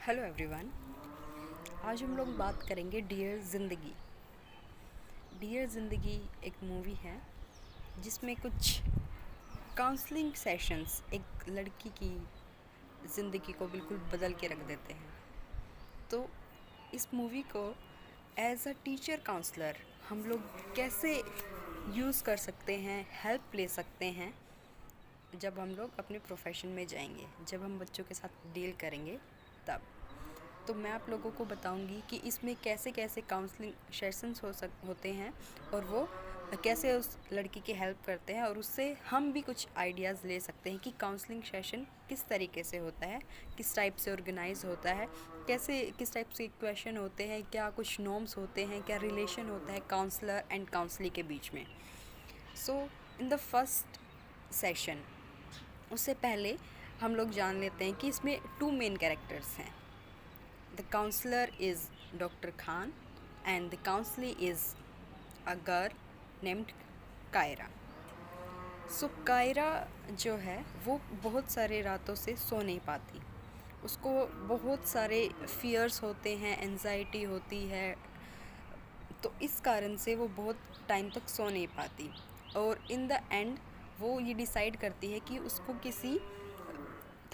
Hello everyone. आज हम लोग बात करेंगे डियर ज़िंदगी। डियर ज़िंदगी एक मूवी है जिसमें कुछ काउंसलिंग सेशंस एक लड़की की ज़िंदगी को बिल्कुल बदल के रख देते हैं। तो इस मूवी को एज अ टीचर काउंसलर हम लोग कैसे यूज़ कर सकते हैं, हेल्प ले सकते हैं जब हम लोग अपने प्रोफेशन में जाएंगे, जब हम बच्चों के साथ डील करेंगे तब। तो मैं आप लोगों को बताऊंगी कि इसमें कैसे कैसे काउंसलिंग सेशंस होते हैं और वो कैसे उस लड़की की हेल्प करते हैं, और उससे हम भी कुछ आइडियाज़ ले सकते हैं कि काउंसलिंग सेशन किस तरीके से होता है, किस टाइप से ऑर्गेनाइज होता है, कैसे किस टाइप से क्वेश्चन होते हैं, क्या कुछ नॉर्म्स होते हैं, क्या रिलेशन होता है काउंसलर एंड काउंसली के बीच में। सो इन द फर्स्ट सेशन, उससे पहले हम लोग जान लेते हैं कि इसमें 2 मेन कैरेक्टर्स हैं। The counselor is Dr. Khan and the counselee is a girl named Kaira. So Kaira जो है वो बहुत सारे रातों से सो नहीं पाती। उसको बहुत सारे फियर्स होते हैं, एंजाइटी होती है, तो इस कारण से वो बहुत टाइम तक सो नहीं पाती। और इन द एंड वो ये डिसाइड करती है कि उसको किसी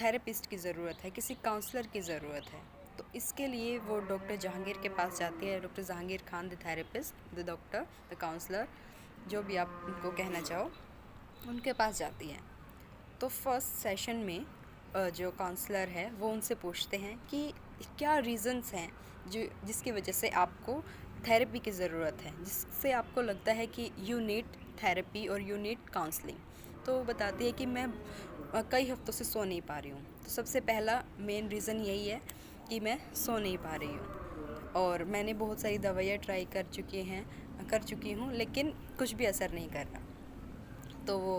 थेरेपिस्ट की ज़रूरत है, किसी काउंसलर की ज़रूरत है। तो इसके लिए वो डॉक्टर जहांगीर के पास जाती है, doctor Jahangir Khan, the therapist, the doctor, the counsellor, जो भी आप उनको कहना चाहो, उनके पास जाती है। तो फर्स्ट सेशन में जो काउंसलर है वो उनसे पूछते हैं कि क्या रीज़न्स हैं जिसकी वजह से आपको थेरेपी की ज़रूरत है, जिससे आपको लगता है कि यू नीड थेरेपी और यू नीड काउंसलिंग। तो वो बताती है कि मैं कई हफ्तों से सो नहीं पा रही हूँ। तो सबसे पहला मेन रीज़न यही है कि मैं सो नहीं पा रही हूँ, और मैंने बहुत सारी दवाइयाँ ट्राई कर चुकी हूँ, लेकिन कुछ भी असर नहीं कर रहा। तो वो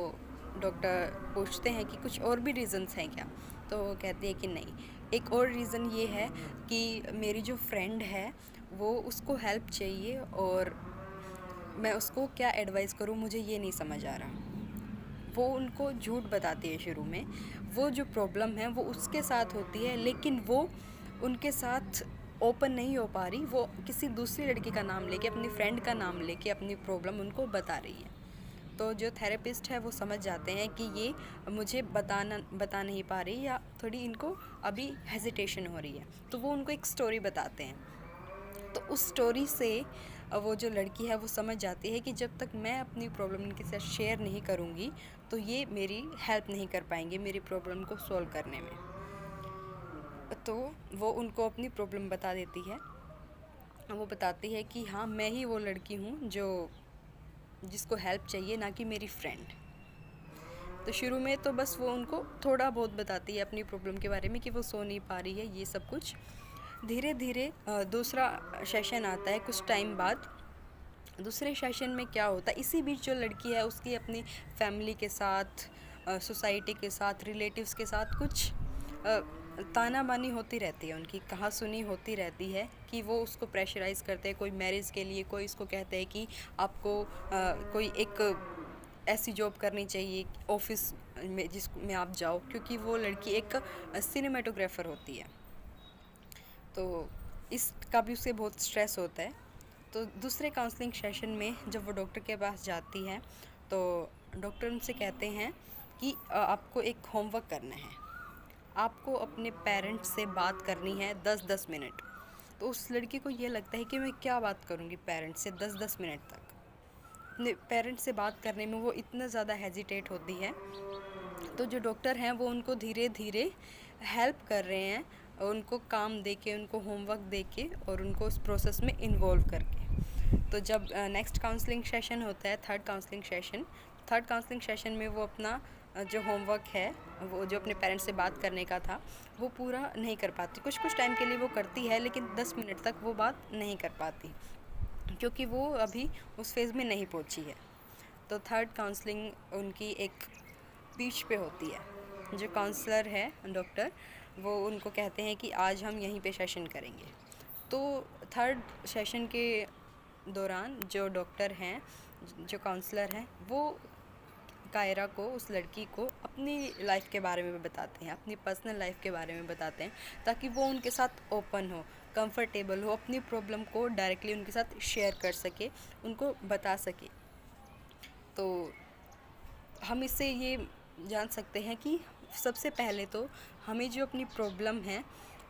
डॉक्टर पूछते हैं कि कुछ और भी रीज़न्स हैं क्या। तो वो कहती है कि नहीं, एक और रीज़न ये है कि मेरी जो फ्रेंड है वो, उसको हेल्प चाहिए और मैं उसको क्या एडवाइस करूँ, मुझे ये नहीं समझ आ रहा। वो उनको झूठ बताती है शुरू में। वो जो प्रॉब्लम है वो उसके साथ होती है, लेकिन वो उनके साथ ओपन नहीं हो पा रही। वो किसी दूसरी लड़की का नाम लेके, अपनी फ्रेंड का नाम लेके अपनी प्रॉब्लम उनको बता रही है। तो जो थेरेपिस्ट है वो समझ जाते हैं कि ये मुझे बता नहीं पा रही, या थोड़ी इनको अभी हेजिटेशन हो रही है। तो वो उनको एक स्टोरी बताते हैं। तो उस स्टोरी से वो जो लड़की है वो समझ जाती है कि जब तक मैं अपनी प्रॉब्लम इनके साथ शेयर नहीं करूँगी तो ये मेरी हेल्प नहीं कर पाएंगे मेरी प्रॉब्लम को सॉल्व करने में। तो वो उनको अपनी प्रॉब्लम बता देती है। वो बताती है कि हाँ, मैं ही वो लड़की हूँ जो जिसको हेल्प चाहिए, ना कि मेरी फ्रेंड। तो शुरू में तो बस वो उनको थोड़ा बहुत बताती है अपनी प्रॉब्लम के बारे में कि वो सो नहीं पा रही है, ये सब कुछ। धीरे धीरे दूसरा सेशन आता है कुछ टाइम बाद। दूसरे सेशन में क्या होता है, इसी बीच जो लड़की है उसकी अपनी फैमिली के साथ, सोसाइटी के साथ, रिलेटिव्स के साथ कुछ ताना बानी होती रहती है, उनकी कहा सुनी होती रहती है कि वो उसको प्रेशराइज़ करते हैं, कोई मैरिज के लिए, कोई इसको कहते हैं कि आपको कोई एक ऐसी जॉब करनी चाहिए ऑफिस में जिसमें आप जाओ, क्योंकि वो लड़की एक सिनेमेटोग्राफर होती है। तो इसका भी उसे बहुत स्ट्रेस होता है। तो दूसरे काउंसलिंग सेशन में जब वो डॉक्टर के पास जाती है तो डॉक्टर उनसे कहते हैं कि आपको एक होमवर्क करना है, आपको अपने पेरेंट्स से बात करनी है 10-10 मिनट। तो उस लड़की को ये लगता है कि मैं क्या बात करूँगी पेरेंट्स से 10-10 मिनट तक। अपने पेरेंट्स से बात करने में वो इतना ज़्यादा हेजिटेट होती है। तो जो डॉक्टर हैं वो उनको धीरे धीरे हेल्प कर रहे हैं, उनको काम दे के, उनको होमवर्क दे के, और उनको उस प्रोसेस में इन्वॉल्व करके। तो जब नेक्स्ट काउंसलिंग सेशन होता है, थर्ड काउंसलिंग सेशन में वो अपना जो होमवर्क है, वो जो अपने पेरेंट्स से बात करने का था, वो पूरा नहीं कर पाती। कुछ कुछ टाइम के लिए वो करती है, लेकिन 10 मिनट तक वो बात नहीं कर पाती, क्योंकि वो अभी उस फेज़ में नहीं पहुंची है। तो थर्ड काउंसलिंग उनकी एक बीच पे होती है। जो काउंसलर है डॉक्टर, वो उनको कहते हैं कि आज हम यहीं पे सेशन करेंगे। तो थर्ड सेशन के दौरान जो डॉक्टर हैं, जो काउंसलर हैं, वो कायरा को, उस लड़की को अपनी लाइफ के बारे में बताते हैं, अपनी पर्सनल लाइफ के बारे में बताते हैं, ताकि वो उनके साथ ओपन हो, कंफर्टेबल हो, अपनी प्रॉब्लम को डायरेक्टली उनके साथ शेयर कर सके, उनको बता सके। तो हम इससे ये जान सकते हैं कि सबसे पहले तो हमें जो अपनी प्रॉब्लम है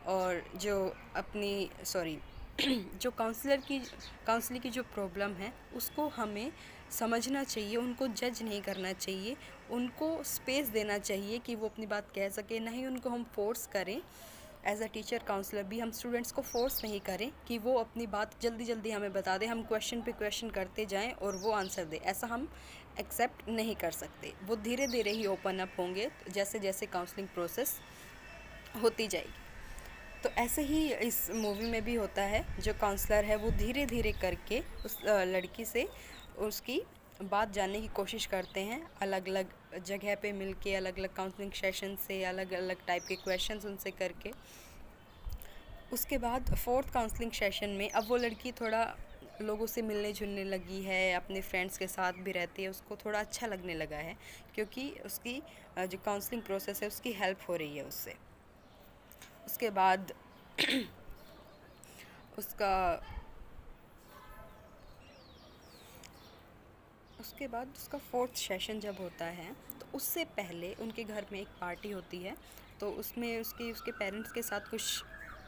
और जो अपनी जो काउंसलर की जो प्रॉब्लम है उसको हमें समझना चाहिए, उनको जज नहीं करना चाहिए, उनको स्पेस देना चाहिए कि वो अपनी बात कह सके, ना ही उनको हम फोर्स करें। एज अ टीचर काउंसलर भी हम स्टूडेंट्स को फोर्स नहीं करें कि वो अपनी बात जल्दी जल्दी हमें बता दें, हम क्वेश्चन पे क्वेश्चन करते जाएं और वो आंसर दे, ऐसा हम एक्सेप्ट नहीं कर सकते। वो धीरे धीरे ही ओपन अप होंगे जैसे जैसे काउंसलिंग प्रोसेस होती जाएगी। तो ऐसे ही इस मूवी में भी होता है, जो काउंसलर है वो धीरे धीरे करके उस लड़की से उसकी बात जानने की कोशिश करते हैं, अलग अलग जगह पे मिलके, अलग अलग काउंसलिंग सेशन से, अलग अलग टाइप के क्वेश्चंस उनसे करके। उसके बाद फोर्थ काउंसलिंग सेशन में अब वो लड़की थोड़ा लोगों से मिलने जुलने लगी है, अपने फ्रेंड्स के साथ भी रहती है, उसको थोड़ा अच्छा लगने लगा है, क्योंकि उसकी जो काउंसलिंग प्रोसेस है उसकी हेल्प हो रही है उससे। उसके बाद उसका फोर्थ सेशन जब होता है तो उससे पहले उनके घर में एक पार्टी होती है। तो उसमें उसके पेरेंट्स के साथ कुछ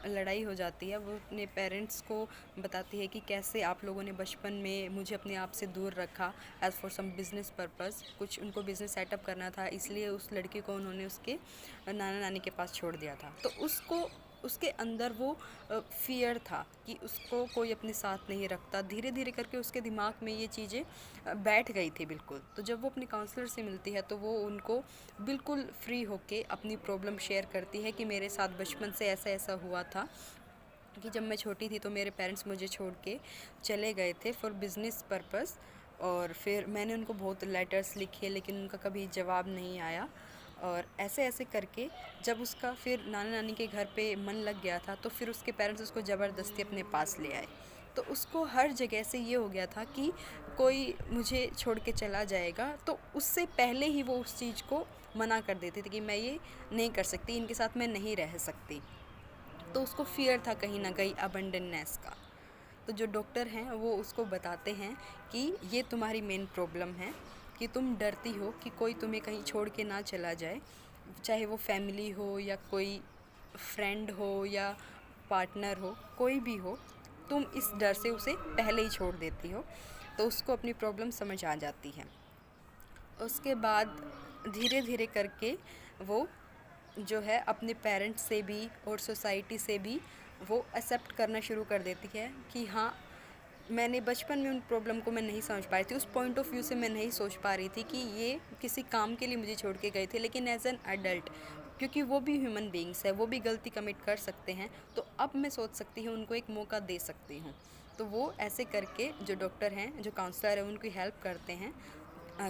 लड़ाई हो जाती है। वो अपने पेरेंट्स को बताती है कि कैसे आप लोगों ने बचपन में मुझे अपने आप से दूर रखा as for some business purpose. कुछ उनको बिज़नेस सेटअप करना था, इसलिए उस लड़की को उन्होंने उसके नाना नानी के पास छोड़ दिया था। तो उसके अंदर वो फ़ियर था कि उसको कोई अपने साथ नहीं रखता। धीरे धीरे करके उसके दिमाग में ये चीज़ें बैठ गई थी बिल्कुल। तो जब वो अपनी काउंसलर से मिलती है तो वो उनको बिल्कुल फ्री होके अपनी प्रॉब्लम शेयर करती है कि मेरे साथ बचपन से ऐसा ऐसा हुआ था कि जब मैं छोटी थी तो मेरे पेरेंट्स मुझे छोड़ के चले गए थे फॉर बिज़नेस पर्पज़, और फिर मैंने उनको बहुत लेटर्स लिखे लेकिन उनका कभी जवाब नहीं आया। और ऐसे ऐसे करके जब उसका फिर नाना नानी के घर पे मन लग गया था तो फिर उसके पेरेंट्स उसको ज़बरदस्ती अपने पास ले आए। तो उसको हर जगह से ये हो गया था कि कोई मुझे छोड़ के चला जाएगा, तो उससे पहले ही वो उस चीज़ को मना कर देती थी कि मैं ये नहीं कर सकती, इनके साथ मैं नहीं रह सकती। तो उसको फ़ियर था कहीं ना कहीं अबंडननेस का। तो जो डॉक्टर हैं वो उसको बताते हैं कि ये तुम्हारी मेन प्रॉब्लम है, कि तुम डरती हो कि कोई तुम्हें कहीं छोड़ के ना चला जाए, चाहे वो फैमिली हो या कोई फ्रेंड हो या पार्टनर हो, कोई भी हो, तुम इस डर से उसे पहले ही छोड़ देती हो। तो उसको अपनी प्रॉब्लम समझ आ जाती है। उसके बाद धीरे धीरे करके वो जो है अपने पेरेंट्स से भी और सोसाइटी से भी वो एक्सेप्ट करना शुरू कर देती है कि हाँ, मैंने बचपन में उन प्रॉब्लम को मैं नहीं समझ पा रही थी, उस पॉइंट ऑफ व्यू से मैं नहीं सोच पा रही थी कि ये किसी काम के लिए मुझे छोड़ के गए थे, लेकिन एज एन एडल्ट, क्योंकि वो भी ह्यूमन बीइंग्स है, वो भी गलती कमिट कर सकते हैं, तो अब मैं सोच सकती हूँ उनको एक मौका दे सकती हूँ। तो वो ऐसे करके जो डॉक्टर हैं, जो काउंसलर हैं, उनकी हेल्प करते हैं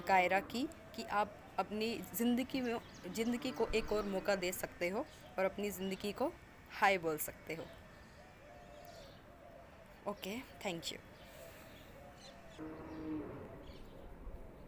कायरा की, कि आप अपनी ज़िंदगी को एक और मौका दे सकते हो और अपनी ज़िंदगी को हाय बोल सकते हो। Okay, thank you.